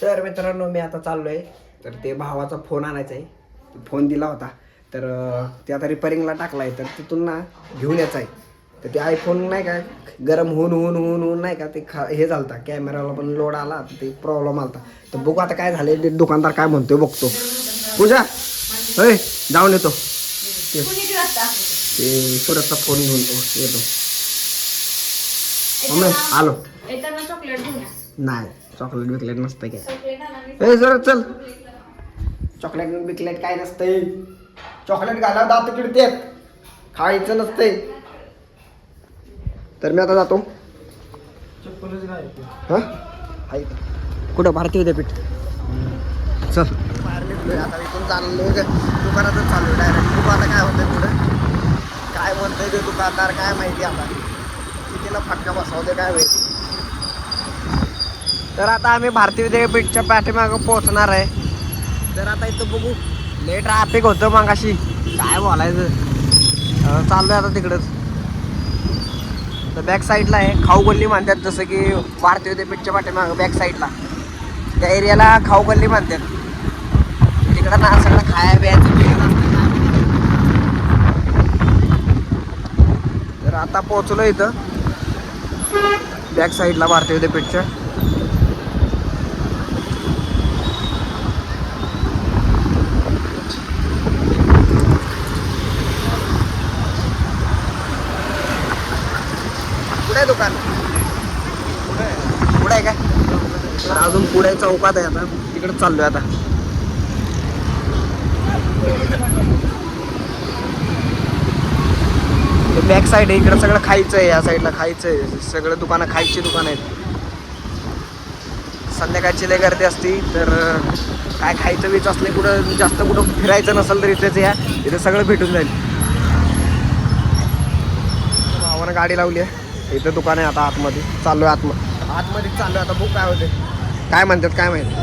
तर मित्रांनो मी आता चाललोय, तर ते भावाचा फोन आणायचा आहे. फोन दिला होता तर ते आता रिपेअरिंगला टाकलाय, तर तिथून ना घेऊन यायचं आहे. तर ते आयफोन नाही का गरम होऊन नाही का ते हे झालता, कॅमेराला पण लोड आला, तर ते प्रॉब्लेम आलता. तर बघू आता काय झाले, ते दुकानदार काय म्हणतोय बघतो. पूजा होय जाऊन येतो, ते सुरतचा फोन घेऊन येतो. आलो. नाही चॉकलेट बिकलेट नसतं काय जरा चल. चॉकलेट बिकलेट काय नसतंय. चॉकलेट घाला दात किडतेत, खायचं नसतंय. तर मी आता जातो. हा कुठं भारतीय विद्यापीठ. चल बाहेर निघलोय आता, इथून चाललोय दुकानातच चाललोय डायरेक्ट. बघू आता काय होतंय पुढे, काय म्हणतोय ते दुकानदार काय माहिती. आता कितीला फटका बसवते काय माहिती. तर आता आम्ही भारतीय विद्यापीठच्या पाठीमागं पोहोचणार आहे. तर आता इथं बघू, लय ट्रॅफिक होतं मगाशी, काय बोलायचं. चाललोय आता तिकडंच. तर बॅक साईडला आहे खाऊ गल्ली म्हणतात, जसं की भारतीय विद्यापीठच्या पाठीमागं बॅक साईडला त्या एरियाला खाऊ गल्ली म्हणतात. तिकडं ना सगळं खाया बियाचं. तर आता पोहोचलो इथं बॅक साईडला भारतीय विद्यापीठच्या. पुढे दुकान पुढे आहे काय, तर अजून पुढे चौकात आहे. आता तिकडे चाललोय आता. बॅक साईड आहे, इकडं सगळं खायचं आहे. या साईडला खायचं आहे, सगळं दुकानं खायची दुकानं आहेत. संध्याकाळची लय गर्दी असती, तर काय खायचं बीच असले, कुठं जास्त कुठं फिरायचं नसेल तर इथेच या, इथं सगळं भेटून जाईल. भावानं गाडी लावली आहे, इथं दुकान आहे. आता आतमध्ये चाललोय, आतमध्ये चाललोय आता. बघू काय होते, काय म्हणतात काय माहिती.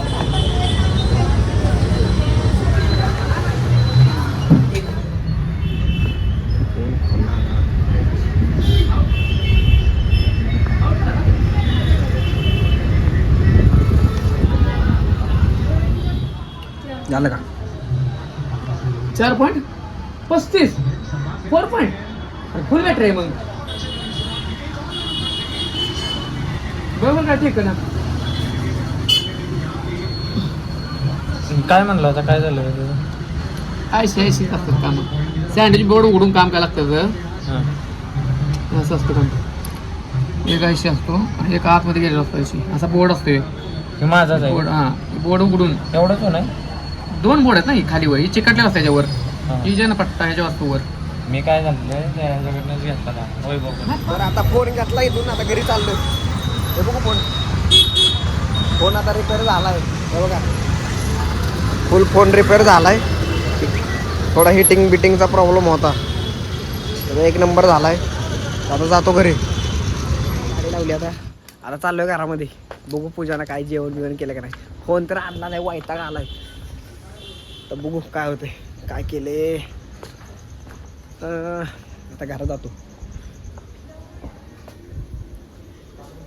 झालं का 4.35 4 फुल बॅटरी आहे मग. बरोबर का, ठीक आहे ना. काय म्हणलं होता, काय झालं 80 असतात काम. सँडविच बोर्ड उघडून काम काय लागतं, असं असतं काम. एक 80 असतो आणि एक आतमध्ये गेलेला असतो 80. असा बोर्ड असतो एक माझाच आहे बोर्ड. हां बोर्ड उघडून एवढंच हो. नाही 2 बोर्ड आहेत ना, खाली वर चिकटलेला असतं त्याच्यावर, ही जे ना पट्टा ह्याच्या वस्तूवर. मी काय झालं त्याच्याकडनंच घेतला. होय बघ. तर आता फोन घेतला इथून, आता घरी चाललोय. हे बघू फोन आता रिपेअर झालाय. हे बघा फुल फोन रिपेअर झालाय. थोडा हिटिंग बिटिंगचा प्रॉब्लेम होता, तर 1 नंबर झालाय. आता जातो घरी, गाडी लावली. आता चाललोय घरामध्ये. बघू पूजानं काय जेवण बिवण केलं का नाही. फोन तर आणला नाही, वैताग आलाय. तर बघू काय होते, काय केले. आता घरात जातो.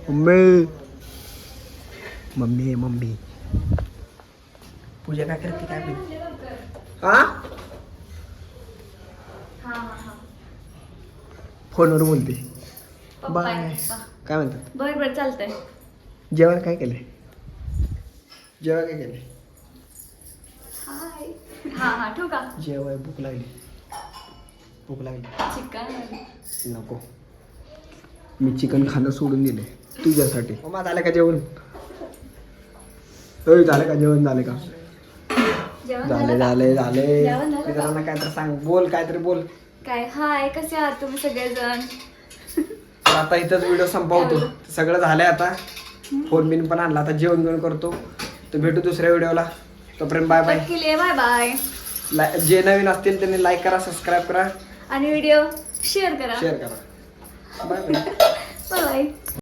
मम्मी पूजा काय करते काय माहिती. फोनवर बोलते. बाय काय म्हणतात. बरं चालतंय. जेवण काय केलंय, हा ठेवू का. जेवाय भूक लागली चिकन नको. मी चिकन खाणं सोडून दिले तुझ्यासाठी. मग झालं का जेवण, झालं का जेवण, झालं का. झाले. मित्रांना काहीतरी सांग, बोल काहीतरी बोल. काय हाय, कसे आहात तुम्ही सगळेजण. तर आता इथंच व्हिडिओ संपवतो. सगळं झालंय आता. फोन बिन पण आणला, आता जेवण करतो. तर भेटू दुसऱ्या व्हिडिओला. तोपर्यंत बाय बाय. बाय. जे नवीन असतील त्यांनी लाईक करा, सबस्क्राईब करा आणि व्हिडिओ शेअर करा. Bye bye. बाय.